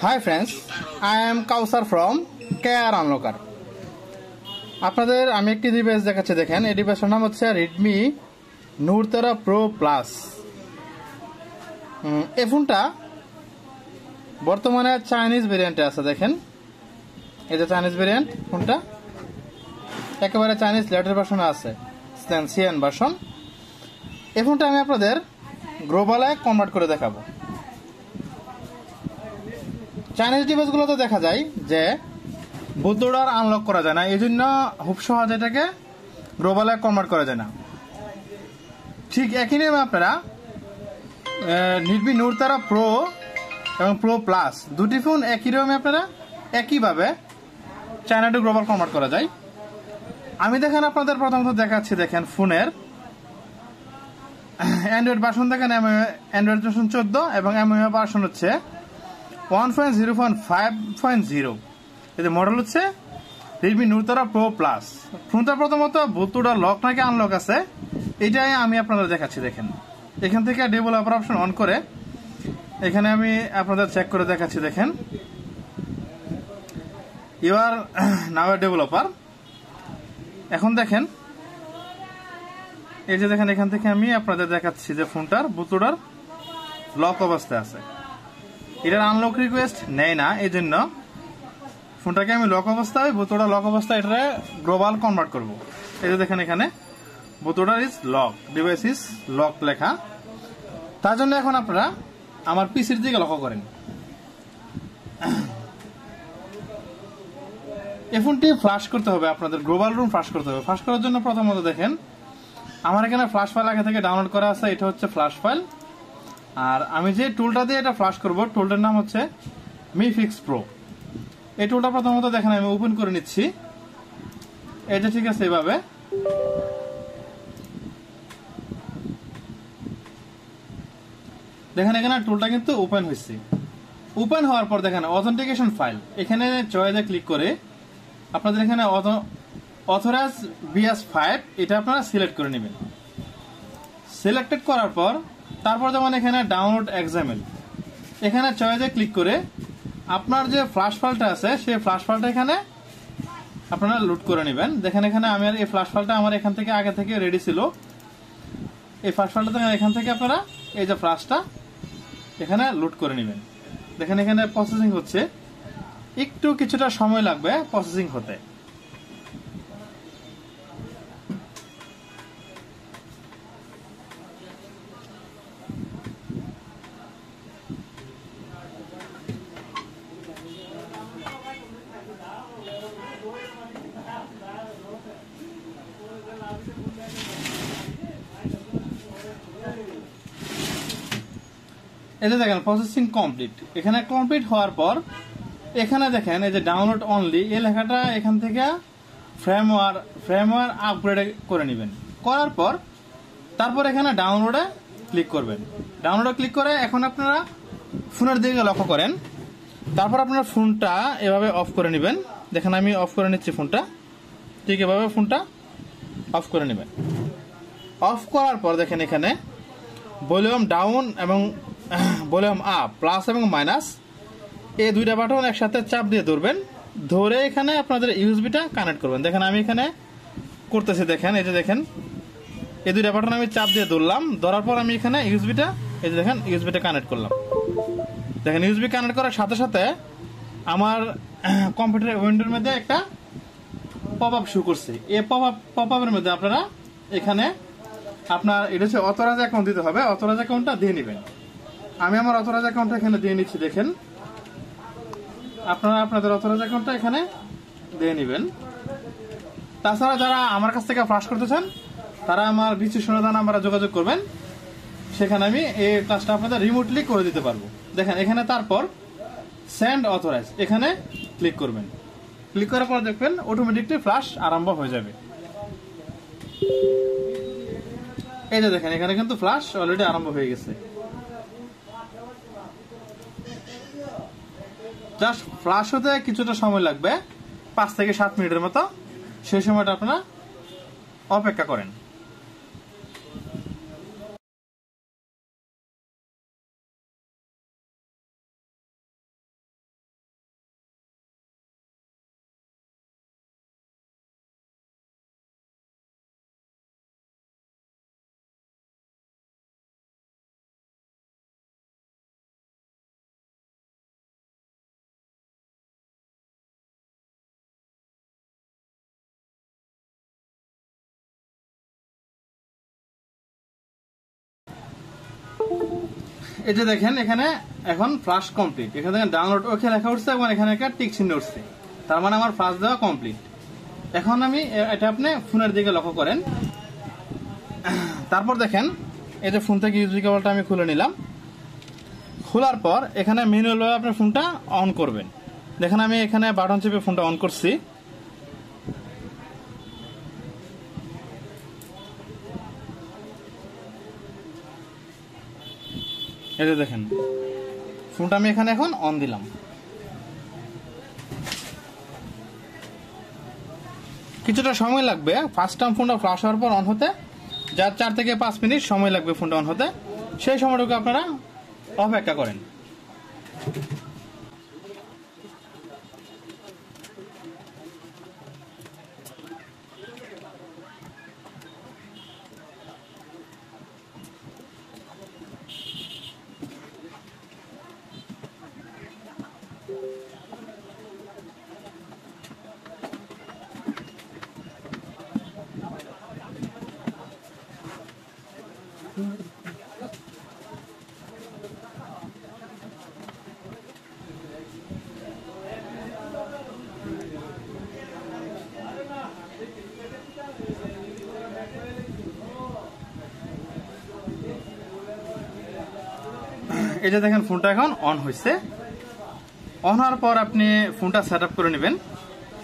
Hi friends, I am Kausar from KR Unlocker. আপনাদের আমি একটি ডিভাইস দেখাচ্ছি, দেখেন এই ডিভাইসের নাম হচ্ছে Redmi Note 13 Pro Plus। এই ফোনটা বর্তমানে চাইনিজ ভেরিয়েন্টে আছে। দেখেন এই যে চাইনিজ ভেরিয়েন্ট, ফোনটা একেবারে চাইনিজ লেটার ভার্সনে আছে, সিএন ভার্সন। এই ফোনটা আমি আপনাদের গ্লোবালে কনভার্ট করে দেখাবো। চাইনিজ ডিভাইসগুলোতে দেখা যায় যে বুটলোডার আনলক করা যায় না, এই জন্য খুব সহজে এটাকে গ্লোবালে কনভার্ট করা যায় না। ঠিক একই নিয়মে আপনারা Redmi Note 13 Pro এবং Pro Plus দুটি ফোন একই নিয়মে আপনারা একইভাবে চায়না টু গ্লোবাল কনভার্ট করা যায়। আমি দেখেন আপনাদের প্রথমত দেখাচ্ছি, দেখেন ফোনের অ্যান্ড্রয়েড ভার্সন দেখেন অ্যান্ড্রয়েড ভার্সন 14 এবং এমইউ ভার্সন হচ্ছে 1.0.5.0। এই যে মডেল হচ্ছে Redmi Note 13 Pro Plus। ফোনটা প্রথমত বুটলোডার লক নাকি আনলক আছে এটাই আমি আপনাদের দেখাচ্ছি। দেখেন এখান থেকে ডেভেলপার অপশন অন করে এখানে আমি আপনাদের চেক করে দেখাচ্ছি। দেখেন you R now A developer. এখন দেখেন এই যে দেখেন এখান থেকে আমি আপনাদের দেখাচ্ছি যে ফোনটার বুটলোডার লক অবস্থায় আছে। এটার আনলক রিকোয়েস্ট নেয় না, এই জন্য ফোনটাকে আমি লক অবস্থায় বুটলোডার লক অবস্থায় এটা গ্লোবাল কনভার্ট করব। এই যে দেখেন এখানে bootloader is lock, device is lock লেখা। তার জন্য এখন আপনারা আমার পিসির দিকে লক্ষ্য করেন। এই ফোনটি ফ্লাশ করতে হবে, আপনাদের গ্লোবাল রুম ফ্লাশ করতে হবে। ফ্লাশ করার জন্য প্রথমত দেখেন আমার এখানে ফ্লাশ ফাইল আগে থেকে ডাউনলোড করা আছে, এটা হচ্ছে ফ্লাশ ফাইল। আর আমি যে টুলটা দিয়ে এটা ফ্লাশ করব টুলটার নাম হচ্ছে Mi Fix Pro। এই টুলটা প্রথমত দেখেন আমি ওপেন করে নিচ্ছি। এটা ঠিক আছে, এভাবে দেখেন এখানে টুলটা কিন্তু ওপেন হয়েছে। ওপেন হওয়ার পর দেখেন অথেন্টিকেশন ফাইল, এখানে চয়েসে ক্লিক করে আপনাদের এখানে অথরাইজ BS5 এটা আপনারা সিলেক্ট করে নেবেন। সিলেক্টেড করার পর তারপর যেমন এখানে ডাউনলোড XML, এখানে চয়েসে ক্লিক করে আপনার যে ফ্ল্যাশ ফাইলটা আছে সেই ফ্ল্যাশ ফাইলটা এখানে আপনারা লোড করে নেবেন। দেখেন এখানে আমি এই ফ্ল্যাশ ফাইলটা আমার এখান থেকে আগে থেকে রেডি ছিল। এই ফ্ল্যাশ ফাইলটা এখান থেকে আপনারা এই যে ফ্ল্যাশটা এখানে লোড করে নেবেন। দেখেন এখানে প্রসেসিং হচ্ছে, একটু কিছুটা সময় লাগবে প্রসেসিং হতে। এই যে দেখেন প্রসেসিং কমপ্লিট। এখানে কমপ্লিট হওয়ার পর এখানে দেখেন এই যে ডাউনলোড অনলি এই লেখাটা এখান থেকে ফ্রেমওয়্যার আপগ্রেড করে নেবেন। করার পর তারপর এখানে ডাউনলোডে ক্লিক করবেন। ডাউনলোডে ক্লিক করে এখন আপনারা ফোনের দিকে লক্ষ্য করেন। তারপর আপনার ফোনটা এভাবে অফ করে নেবেন। দেখেন আমি অফ করে নিচ্ছি ফোনটা, ঠিক এভাবে ফোনটা অফ করে নেবেন। অফ করার পর দেখেন এখানে ভলিউম ডাউন এবং ভলিউম আপ, প্লাস এবং মাইনাস এই দুইটা বাটন একসাথে চাপ দিয়ে ধরবেন। ধরে এখানে আপনাদের ইউএসবিটা কানেক্ট করবেন। দেখেন আমি এখানে করতেছি, দেখেন এই যে দেখেন এই দুইটা বাটন আমি চাপ দিয়ে ধরলাম। ধরার পর আমি এখানে ইউএসবিটা এই যে দেখেন ইউএসবিটা কানেক্ট করলাম। দেখেন ইউএসবি কানেক্ট করার সাথে সাথে আমার কম্পিউটারের উইন্ডোর মধ্যে একটা পপ আপ শো করছে। এই পপ আপের মধ্যে আপনারা এখানে আপনার এটা হচ্ছে অথরাইজ অ্যাকাউন্ট দিতে হবে, অথরাইজ অ্যাকাউন্টটা দিয়ে নেবেন। আমি আমার অথরাইজ অ্যাকাউন্টটা এখানে দিয়ে নিচ্ছি। দেখেন আপনারা আপনাদের অথরাইজ অ্যাকাউন্টটা এখানে দিয়ে নেবেন। তাছাড়া যারা আমার কাছ থেকে ফ্লাশ করতে চান তারা আমার ডিসক্রিপশনে দেওয়া নাম্বারে যোগাযোগ করবেন, সেখানে আমি এই কাজটা আপনাদের রিমোটলি করে দিতে পারবো। দেখেন এখানে তারপর সেন্ড অথরাইজ এখানে ক্লিক করবেন। ক্লিক করার পর দেখবেন অটোমেটিকলি ফ্লাশ আরম্ভ হয়ে যাবে। এই যে দেখেন এখানে কিন্তু ফ্লাশ অলরেডি আরম্ভ হয়ে গেছে। জাস্ট ফ্লাশ হতে কিছুটা সময় লাগবে, 5 থেকে 7 মিনিটের মতো। সেই সময়টা আপনারা অপেক্ষা করেন। এই যে দেখেন এখানে এখন ফ্লাশ কমপ্লিট, এখানে দেখেন ডাউনলোড ওকে লেখা উঠছে এবং এখানে একটা টিক চিহ্ন উঠছে, তার মানে আমার ফ্লাশ দেওয়া কমপ্লিট। এখন আমি এটা আপনি ফোনের দিকে লক্ষ্য করেন। তারপর দেখেন এই যে ফোন থেকে ইউএসবি কেবলটা আমি খুলে নিলাম। খোলার পর এখানে ম্যানুয়াল ভাবে আপনার ফোনটা অন করবেন। দেখেন আমি এখানে বাটন চেপে ফোনটা অন করছি। এই যে দেখেন ফোনটা আমি এখানে এখন অন দিলাম। কিছুটা সময় লাগবে ফার্স্ট টাইম ফোনটা ফ্লাশ হওয়ার পর অন হতে, যার 4 থেকে 5 মিনিট সময় লাগবে ফোনটা অন হতে। সেই সময়টুকু আপনারা অপেক্ষা করেন। এই যে দেখেন ফোনটা এখন অন হয়েছে। অন হওয়ার পর আপনি ফোনটা সেট আপ করে নেবেন।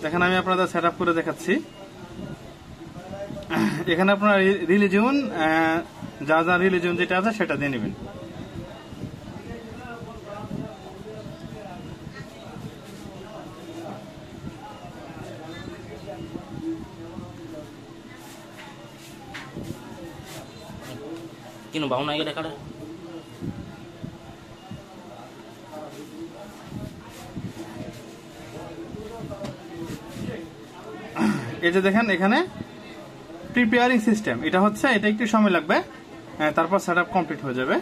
দেখেন আমি আপনাদের সেট আপ করে দেখাচ্ছি। এখানে আপনার রিলিজিয়ন যা যা রিলিজিয়ন যেটা আছে সেটা দিয়ে নেবেন। কিনো ভাওনা এটা কাটা এই যে দেখেন এখানে প্রিপেয়ারিং সিস্টেম এটা হচ্ছে, এটা একটু সময় লাগবে, তারপর সেট আপ কমপ্লিট হয়ে যাবে।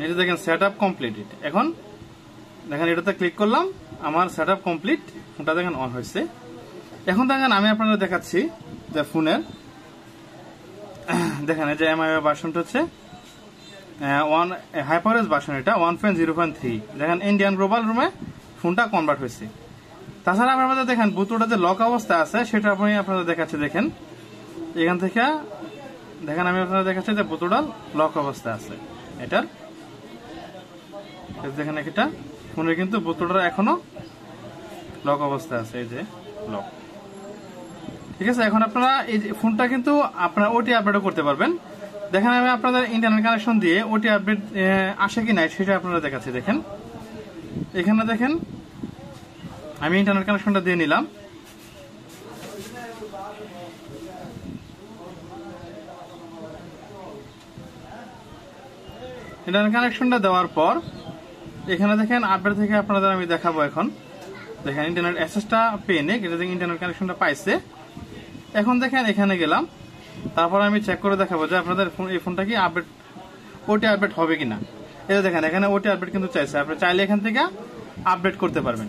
এটা দেখেন সেট আপ কমপ্লিটেড। এখন দেখেন এটাতে ক্লিক করলাম, আমার সেট আপ কমপ্লিট, ফোনটা দেখেন অন হয়েছে। এখন দেখেন আমি আপনাদের দেখাচ্ছি যে ফোনের দেখেন এই যে এমআই ভার্সনটা হচ্ছে হাইপারএস ভার্সন, এটা 1.0.3। দেখেন ইন্ডিয়ান গ্লোবাল রুমে ফোনটা কনভার্ট হয়েছে। তাছাড়া আপনাদের দেখেন বুতুটা যে লক অবস্থা আছে সেটা আপনি আপনাদের দেখাচ্ছি। দেখেন এখান থেকে দেখেন আমি আপনাদের দেখাচ্ছি যে বুতুটা লক অবস্থা আছে এটার। দেখেন এটা ফোনের কিন্তু বোতলটা এখনো লক অবস্থা আছে, এই যে লক। ঠিক আছে, এখন আপনারা এই ফোনটা কিন্তু আপনারা ওটি আপডেটও করতে পারবেন। দেখেন আমি আপনাদের ইন্টারনেট কানেকশন দিয়ে ওটি আপডেট আসে কি নাই সেটা আপনারা দেখাচ্ছি। দেখেন এখানে দেখেন আমি ইন্টারনেট কানেকশনটা দিয়ে নিলাম। ইন্টারনেট কানেকশনটা দেওয়ার পর এখানে দেখেন আপডেট থেকে আপনাদের আমি দেখাবো। এখন দেখেন ইন্টারনেট অ্যাক্সেসটা পেয়ে নেই, এটা থেকে ইন্টারনেট কানেকশনটা পাইছে। এখন দেখেন এখানে গেলাম, তারপর আমি চেক করে দেখাবো যে আপনাদের এই ফোনটা কি আপডেট ওটি আপডেট হবে কিনা। এটা দেখেন এখানে ওটি আপডেট কিন্তু চাইছে, আপনি চাইলে এখান থেকে আপডেট করতে পারবেন।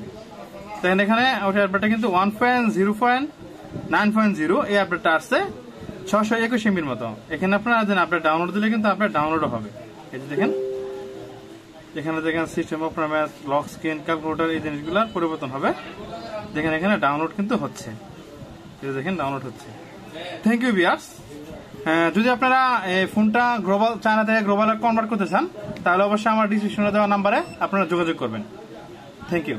দেখেন এখানে ওটি আপডেটটা কিন্তু 1.0.9.0 এই আপডেটটা আসছে 621 MB মতো। এখানে আপনারা আপডেট ডাউনলোড দিলে কিন্তু আপডেট ডাউনলোডও হবে। এই যে দেখেন এখানে দেখেন system of math, lock screen, calculator এই জিনিসগুলোর পরিবর্তন হবে। দেখেন এখানে ডাউনলোড কিন্তু হচ্ছে, এই দেখেন ডাউনলোড হচ্ছে। Thank you viewers. যদি আপনারা এই ফোনটা গ্লোবাল চায়না থেকে গ্লোবালে কনভার্ট করতে চান তাহলে অবশ্যই আমার ডিসক্রিপশনে দেওয়া নাম্বারে আপনারা যোগাযোগ করবেন। Thank you.